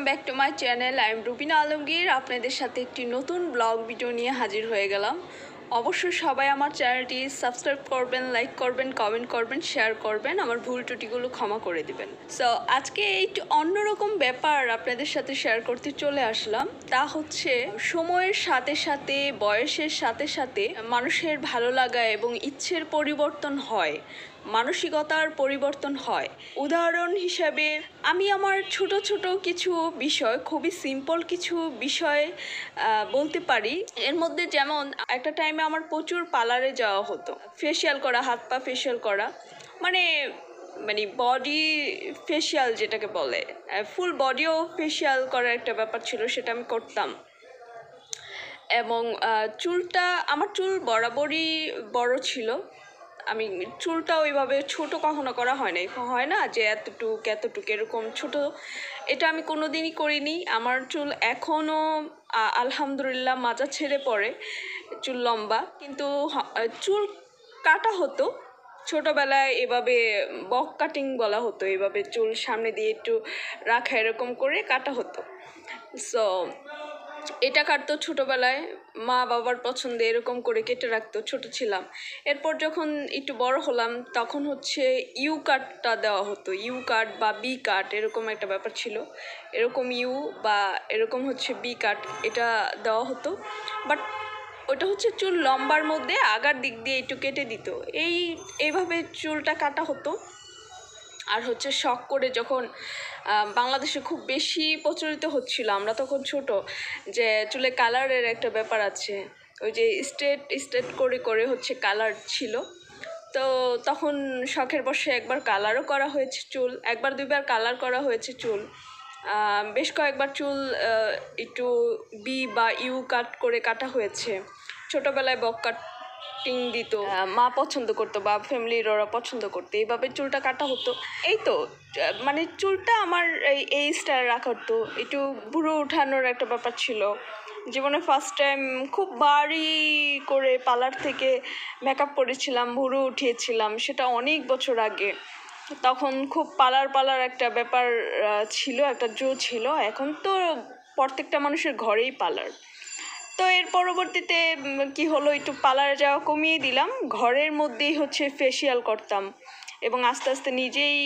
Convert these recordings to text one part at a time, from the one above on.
Back to my channel. I am Rubina Alamgir. আপনাদের সাথে একটি নতুন ব্লগ ভিডিও নিয়ে হাজির হয়ে গেলাম। অবশ্যই সবাই আমার চ্যানেলটি সাবস্ক্রাইব করবেন, লাইক করবেন, কমেন্ট করবেন, শেয়ার করবেন, আমার ভুল ত্রুটিগুলো ক্ষমা করে দিবেন। সো আজকে একটু অন্যরকম ব্যাপার আপনাদের সাথে শেয়ার করতে চলে আসলাম। তা হচ্ছে সময়ের সাথে সাথে, বয়সের সাথে সাথে মানুষের ভালো লাগা এবং ইচ্ছের পরিবর্তন হয়, মানসিকতার পরিবর্তন হয়। উদাহরণ হিসাবে আমি আমার ছোট ছোট কিছু বিষয়, খুবই সিম্পল কিছু বিষয় বলতে পারি। এর মধ্যে যেমন একটা টাইমে আমার প্রচুর পার্লারে যাওয়া হতো, ফেসিয়াল করা, হাত পা ফেসিয়াল করা, মানে মানে বডি ফেসিয়াল যেটাকে বলে, ফুল বডিও ফেসিয়াল করার একটা ব্যাপার ছিল, সেটা আমি করতাম। এবং আমার চুল বরাবরই বড় ছিল। আমি চুলটা ওইভাবে ছোট কখনো করা হয় না যে এতটুক এরকম ছোট, এটা আমি কোনো দিনই করিনি। আমার চুল এখনও আলহামদুলিল্লাহ মাজা ছেড়ে পড়ে, চুল লম্বা। কিন্তু চুল কাটা হতো ছোটোবেলায়, এভাবে বক কাটিং বলা হতো, এভাবে চুল সামনে দিয়ে একটু রাখা, এরকম করে কাটা হতো। সো এটা কাটতো ছোটোবেলায়, মা বাবার পছন্দে এরকম করে কেটে রাখতো, ছোট ছিলাম। এরপর যখন একটু বড় হলাম তখন হচ্ছে ইউ কাটটা দেওয়া হতো, ইউ কাট বা বি কাট এরকম একটা ব্যাপার ছিল। এরকম ইউ বা এরকম হচ্ছে বি কাট, এটা দেওয়া হতো। বাট ওটা হচ্ছে চুল লম্বার মধ্যে আগার দিক দিয়ে একটু কেটে দিত, এইভাবে চুলটা কাটা হতো। আর হচ্ছে শখ করে যখন বাংলাদেশে খুব বেশি প্রচলিত হচ্ছিল, আমরা তখন ছোট, যে চুলে কালারের একটা ব্যাপার আছে, ওই যে স্ট্রেট করে করে হচ্ছে কালার ছিল। তো তখন শখের বশে একবার কালারও করা হয়েছে চুল, একবার দুইবার কালার করা হয়েছে চুল, বেশ কয়েকবার চুল একটু বি বা ইউ কাট করে কাটা হয়েছে। ছোটোবেলায় বক কাটিং দিত, মা পছন্দ করতো বা ফ্যামিলির ওরা পছন্দ করতো, এইভাবে চুলটা কাটা হতো। এই তো মানে চুলটা আমার এই স্টাইল রাখা হতো। একটু ভুরু উঠানোর একটা ব্যাপার ছিল। জীবনে ফার্স্ট টাইম খুব ভারী করে পার্লার থেকে মেকআপ করেছিলাম, ভুরু উঠিয়েছিলাম, সেটা অনেক বছর আগে। তখন খুব পার্লার একটা ব্যাপার ছিল, একটা জো ছিল। এখন তো প্রত্যেকটা মানুষের ঘরেই পার্লার। তো এর পরবর্তীতে কি হলো, একটু পার্লারে যাওয়া কমিয়ে দিলাম, ঘরের মধ্যেই হচ্ছে ফেসিয়াল করতাম এবং আস্তে আস্তে নিজেই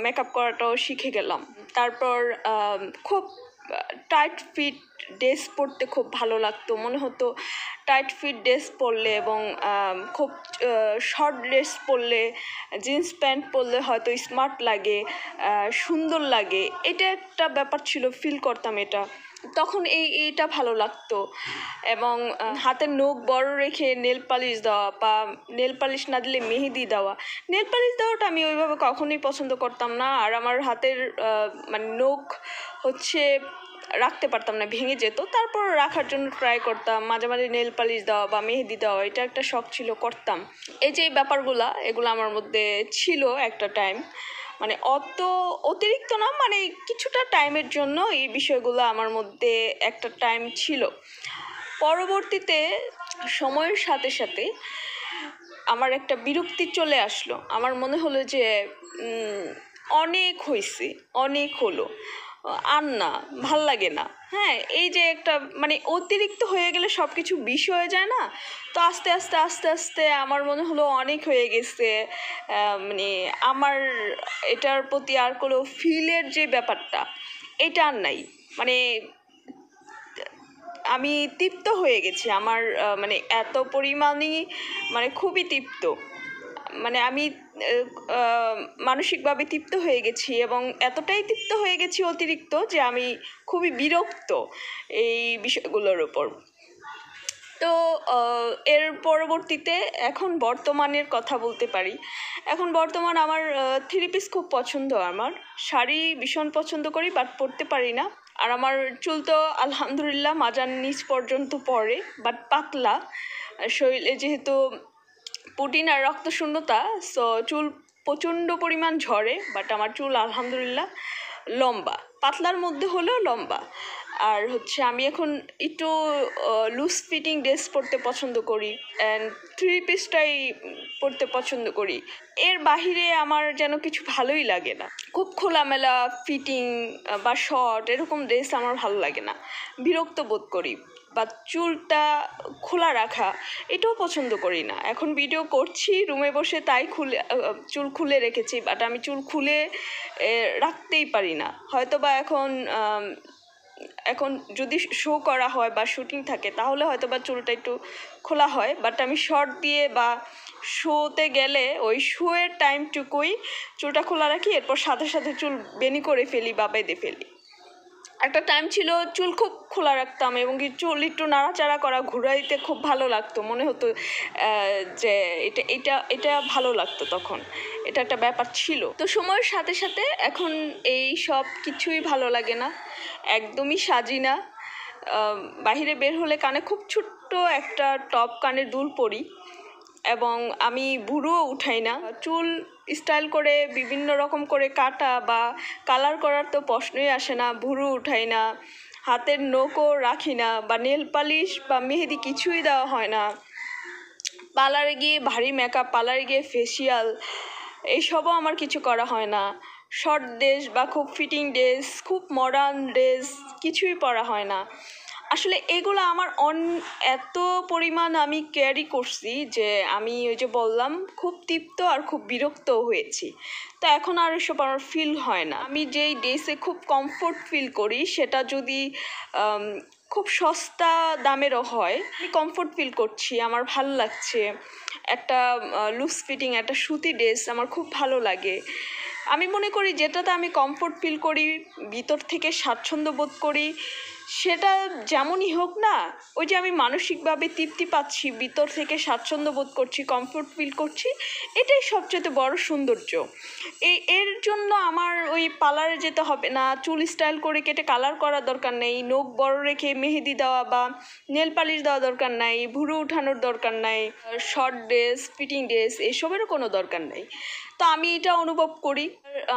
মেকআপ করাটাও শিখে গেলাম। তারপর খুব টাইট ফিট ড্রেস পরতে খুব ভালো লাগতো, মনে হতো টাইট ফিট ড্রেস পরলে এবং খুব শর্ট ড্রেস পরলে, জিন্স প্যান্ট পরলে হয়তো স্মার্ট লাগে, সুন্দর লাগে, এটা একটা ব্যাপার ছিল, ফিল করতাম এটা। তখন এইটা ভালো লাগতো। এবং হাতের নখ বড় রেখে নেল পালিশ দেওয়া, বা নেল পালিশ না দিলে মেহেদি দেওয়া। নেল পালিশ দেওয়াটা আমি ওইভাবে কখনোই পছন্দ করতাম না, আর আমার হাতের মানে নখ হচ্ছে রাখতে পারতাম না, ভেঙে যেত। তারপর রাখার জন্য ট্রাই করতাম, মাঝে মাঝে নেল পালিশ দেওয়া বা মেহেদি দেওয়া, এটা একটা শখ ছিল, করতাম। এই যে এগুলো আমার মধ্যে ছিল একটা টাইম, মানে অতিরিক্ত না, মানে কিছুটা টাইমের জন্য এই বিষয়গুলো আমার মধ্যে একটা টাইম ছিল। পরবর্তীতে সময়ের সাথে সাথে আমার একটা বিরক্তি চলে আসলো। আমার মনে হলো যে অনেক হয়েছে, অনেক হলো, আর না, ভাল লাগে না। হ্যাঁ, এই যে একটা মানে অতিরিক্ত হয়ে গেলে সব কিছু বিষ হয়ে যায় না। তো আস্তে আস্তে আস্তে আস্তে আমার মনে হলো অনেক হয়ে গেছে, মানে আমার এটার প্রতি আর কোনো ফিলের যে ব্যাপারটা, এটা আর নাই। মানে আমি তৃপ্ত হয়ে গেছি, আমার মানে এত পরিমাণই, মানে খুবই তৃপ্ত, মানে আমি মানসিকভাবে তৃপ্ত হয়ে গেছি এবং এতটাই তৃপ্ত হয়ে গেছি অতিরিক্ত যে আমি খুবই বিরক্ত এই বিষয়গুলোর ওপর। তো এর পরবর্তীতে এখন বর্তমানের কথা বলতে পারি। এখন বর্তমান আমার থ্রি পিস খুব পছন্দ, আমার শাড়ি ভীষণ পছন্দ করি, বাট পরতে পারি না। আর আমার চুল তো আলহামদুলিল্লাহ মাজার নিচ পর্যন্ত পড়ে, বাট পাতলা, শরীরে যেহেতু প্রোটিন আর রক্ত শূন্যতা, সো চুল প্রচণ্ড পরিমাণ ঝরে। বাট আমার চুল আলহামদুলিল্লাহ লম্বা, পাতলার মধ্যে হলেও লম্বা। আর হচ্ছে আমি এখন একটু লুজ ফিটিং ড্রেস পরতে পছন্দ করি, অ্যান্ড থ্রি পিসটাই পরতে পছন্দ করি। এর বাহিরে আমার যেন কিছু ভালোই লাগে না। খুব খোলামেলা ফিটিং বা শর্ট এরকম ড্রেস আমার ভালো লাগে না, বিরক্ত বোধ করি। বা চুলটা খোলা রাখা এটাও পছন্দ করি না। এখন ভিডিও করছি রুমে বসে, তাই চুল খুলে রেখেছি, বাট আমি চুল খুলে রাখতেই পারি না। হয়তো বা এখন যদি শো করা হয় বা শুটিং থাকে তাহলে হয়তো বা চুলটা একটু খোলা হয়, বাট আমি শর্ট দিয়ে বা শোতে গেলে ওই শোয়ের টাইমটুকুই চুলটা খোলা রাখি, এরপর সাথে সাথে চুল বেনি করে ফেলি বা বেঁধে ফেলি। একটা টাইম ছিল চুল খুব খোলা রাখতাম এবং কি চুল একটু নাড়াচাড়া করা ঘুরাইতে খুব ভালো লাগতো, মনে হতো যে এটা এটা এটা ভালো লাগতো, তখন এটা একটা ব্যাপার ছিল। তো সময়ের সাথে সাথে এখন এই সব কিছুই ভালো লাগে না, একদমই সাজি না। বাহিরে বের হলে কানে খুব ছোট্ট একটা টপ কানের দুল পরি, এবং আমি ভুরুও উঠাই না। চুল স্টাইল করে বিভিন্ন রকম করে কাটা বা কালার করার তো প্রশ্নই আসে না, ভুরু উঠাই না, হাতের নখও রাখি না, বা নেল পালিশ বা মেহেদি কিছুই দেওয়া হয় না। পার্লারে গিয়ে ভারী মেকআপ, পার্লারে গিয়ে ফেসিয়াল এইসবও আমার কিছু করা হয় না। শর্ট ড্রেস বা খুব ফিটিং ড্রেস, খুব মডার্ন ড্রেস কিছুই পরা হয় না। আসলে এগুলো আমার এত পরিমাণ আমি ক্যারি করছি যে আমি ওই যে বললাম খুব তৃপ্ত আর খুব বিরক্ত হয়েছি। তো এখন আর এসব আমার ফিল হয় না। আমি যেই ড্রেসে খুব কমফোর্ট ফিল করি সেটা যদি খুব সস্তা দামেরও হয়, আমি কমফোর্ট ফিল করছি, আমার ভালো লাগছে, একটা লুজ ফিটিং একটা সুতি ড্রেস আমার খুব ভালো লাগে। আমি মনে করি যেটাতে আমি কমফোর্ট ফিল করি, ভিতর থেকে স্বাচ্ছন্দ্য বোধ করি, সেটা যেমনই হোক না, ওই যে আমি মানসিকভাবে তৃপ্তি পাচ্ছি, ভিতর থেকে স্বাচ্ছন্দ্য বোধ করছি, কমফোর্ট ফিল করছি, এটাই সবচেয়ে বড় সৌন্দর্য। এর জন্য আমার ওই পার্লারে যেতে হবে না, চুল স্টাইল করে কেটে কালার করার দরকার নেই, নখ বড় রেখে মেহেদি দেওয়া বা নেল পালিশ দেওয়া দরকার নাই, ভুরু উঠানোর দরকার নাই, শর্ট ড্রেস ফিটিং ড্রেস এসবেরও কোনো দরকার নেই। তো আমি এটা অনুভব করি,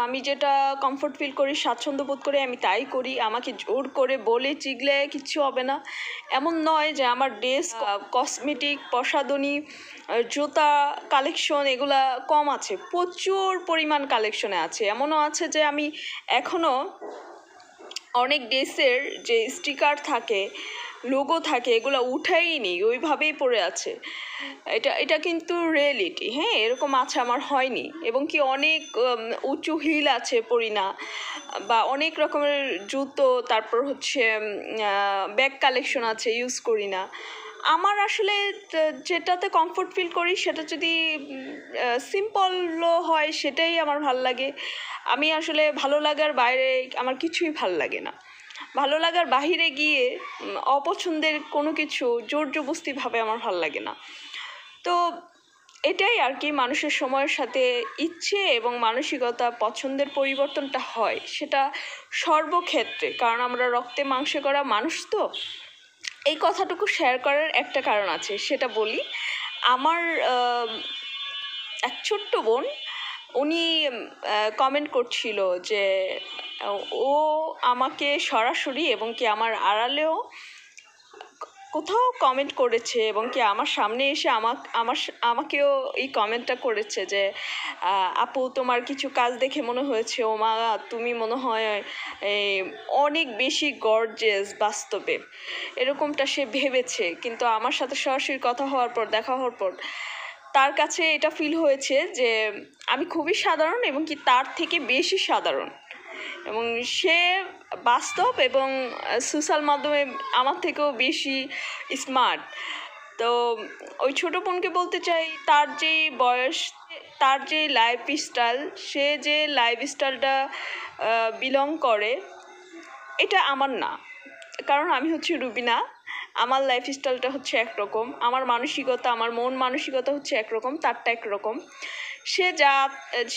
আমি যেটা কমফোর্ট ফিল করি, স্বাচ্ছন্দ্য বোধ করে আমি তাই করি। আমাকে জোর করে বলে চিগলে কিচ্ছু হবে না। এমন নয় যে আমার ড্রেস, কসমেটিক, প্রসাধনী, জুতা কালেকশন এগুলা কম আছে, প্রচুর পরিমাণ কালেকশনে আছে। এমনও আছে যে আমি এখনও অনেক ড্রেসের যে স্টিকার থাকে, লোগো থাকে, এগুলো উঠাইনি, ওইভাবেই পড়ে আছে। এটা কিন্তু রিয়েলিটি, হ্যাঁ, এরকম আছে, আমার হয়নি। এবং কি অনেক উঁচু হিল আছে পরি না, বা অনেক রকমের জুতো, তারপর হচ্ছে ব্যাগ কালেকশন আছে, ইউজ করি না। আমার আসলে যেটাতে কমফোর্ট ফিল করি সেটা যদি সিম্পলও হয় সেটাই আমার ভাল লাগে। আমি আসলে ভালো লাগার বাইরে আমার কিছুই ভাল লাগে না। ভালো লাগার বাহিরে গিয়ে অপছন্দের কোনো কিছু জোর জবরদস্তিভাবে আমার ভাল লাগে না। তো এটাই আর কি, মানুষের সময়ের সাথে ইচ্ছে এবং মানসিকতা পছন্দের পরিবর্তনটা হয়, সেটা সর্বক্ষেত্রে, কারণ আমরা রক্তে মাংসে করা মানুষ। তো এই কথাটুকু শেয়ার করার একটা কারণ আছে, সেটা বলি। আমার এক ছোট্ট বোন, উনি কমেন্ট করছিল যে ও আমাকে সরাসরি এবং কি আমার আড়ালেও কোথাও কমেন্ট করেছে, এবং কি আমার সামনে এসে আমাকেও এই কমেন্টটা করেছে যে আপু তোমার কিছু কাজ দেখে মনে হয়েছে ও মা তুমি মনে হয় অনেক বেশি গর্জিয়াস বাস্তবে, এরকমটা সে ভেবেছে। কিন্তু আমার সাথে সরাসরি কথা হওয়ার পর, দেখা হওয়ার পর তার কাছে এটা ফিল হয়েছে যে আমি খুবই সাধারণ এবং কি তার থেকে বেশি সাধারণ, এবং সে বাস্তব এবং সোশ্যাল মাধ্যমে আমার থেকেও বেশি স্মার্ট। তো ওই ছোটো বোনকে বলতে চাই, তার যে বয়স, তার যে লাইফস্টাইল, সে যে লাইফস্টাইলটা বিলং করে, এটা আমার না। কারণ আমি হচ্ছে রুবিনা, আমার লাইফস্টাইলটা হচ্ছে একরকম, আমার মানসিকতা, আমার মন মানসিকতা হচ্ছে একরকম, তারটা একরকম।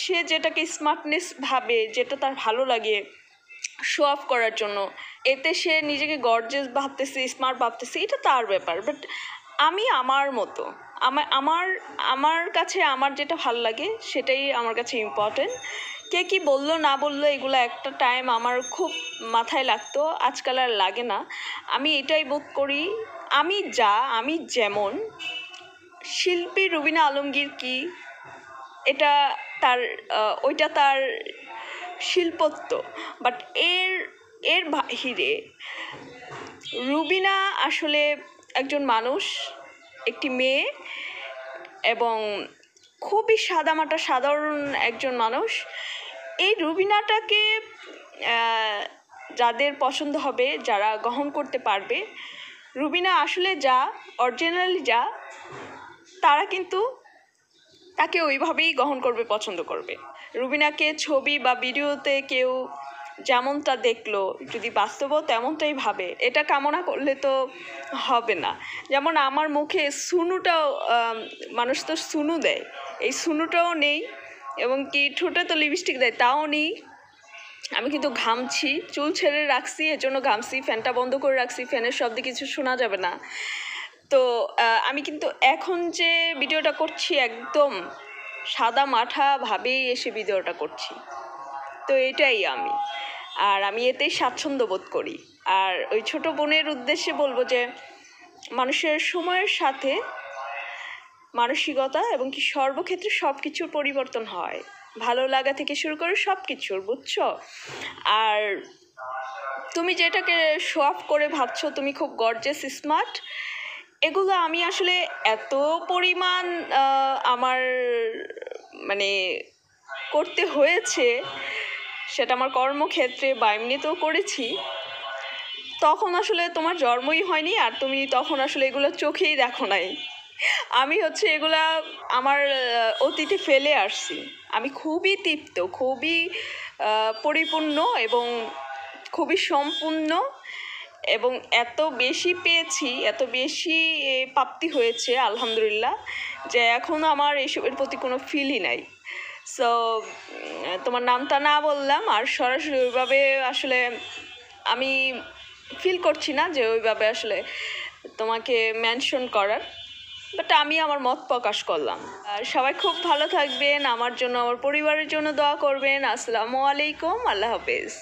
সে যেটাকে স্মার্টনেস ভাবে, যেটা তার ভালো লাগে শো অফ করার জন্য, এতে সে নিজেকে গর্জিয়াস ভাবতেছে, স্মার্ট ভাবতেছে, এটা তার ব্যাপার। বাট আমি আমার মতো আমার আমার আমার কাছে আমার যেটা ভালো লাগে সেটাই আমার কাছে ইম্পর্টেন্ট। কে কী বললো না বললো এগুলো একটা টাইম আমার খুব মাথায় লাগতো, আজকাল আর লাগে না। আমি এটাই বোধ করি আমি যেমন শিল্পী রুবিনা আলমগীর কি এটা তার ওইটা তার শিল্পত্ব, বাট এর এর বাহিরে রুবিনা আসলে একজন মানুষ, একটি মেয়ে, এবং খুবই সাদামাটা সাধারণ একজন মানুষ। এই রুবিনাটাকে যাদের পছন্দ হবে, যারা গ্রহণ করতে পারবে, রুবিনা আসলে যা অরিজিনালি যা, তারা কিন্তু তাকে ওইভাবেই গ্রহণ করবে, পছন্দ করবে। রুবিনাকে ছবি বা ভিডিওতে কেউ যেমনটা দেখলো যদি বাস্তবেও তেমনটাই ভাবে, এটা কামনা করলে তো হবে না। যেমন আমার মুখে সুনুটাও, মানুষ তো সুনু দেয়, এই সুনুটাও নেই, এবং কি ঠোঁটে তো লিপস্টিক দেয় তাও নেই। আমি কিন্তু ঘামছি, চুল ছেড়ে রাখছি, এর জন্য ঘামছি, ফ্যানটা বন্ধ করে রাখছি, ফ্যানের শব্দে কিছু শোনা যাবে না। তো আমি কিন্তু এখন যে ভিডিওটা করছি একদম সাদা মাঠাভাবেই এসে ভিডিওটা করছি, তো এটাই আমি এতেই স্বাচ্ছন্দ্য বোধ করি। আর ওই ছোট বোনের উদ্দেশ্যে বলবো যে মানুষের সময়ের সাথে মানসিকতা এবং কি সর্বক্ষেত্রে সব কিছুর পরিবর্তন হয়, ভালো লাগা থেকে শুরু করে সব কিছুর, বুঝছো? আর তুমি যেটাকে শো অফ করে ভাবছো তুমি খুব গর্জিয়াস স্মার্ট, এগুলো আমি আসলে এত পরিমাণ আমার মানে করতে হয়েছে, সেটা আমার কর্মক্ষেত্রে বা এমনিতেও করেছি, তখন আসলে তোমার জন্মই হয়নি, আর তুমি তখন আসলে এগুলো চোখেই দেখো নাই। আমি এগুলা আমার অতীতে ফেলে আসছি। আমি খুবই তৃপ্ত, খুবই পরিপূর্ণ এবং খুবই সম্পূর্ণ, এবং এত বেশি পেয়েছি, এত বেশি প্রাপ্তি হয়েছে আলহামদুলিল্লাহ, যে এখন আমার এসবের প্রতি কোনো ফিলই নাই। সো তোমার নামটা না বললাম, আর সরাসরি ওইভাবে আসলে আমি ফিল করছি না যে ওইভাবে আসলে তোমাকে মেনশন করার, বাট আমি আমার মত প্রকাশ করলাম। আর সবাই খুব ভালো থাকবেন, আমার জন্য, আমার পরিবারের জন্য দোয়া করবেন। আসসালামু আলাইকুম, আল্লাহ হাফেজ।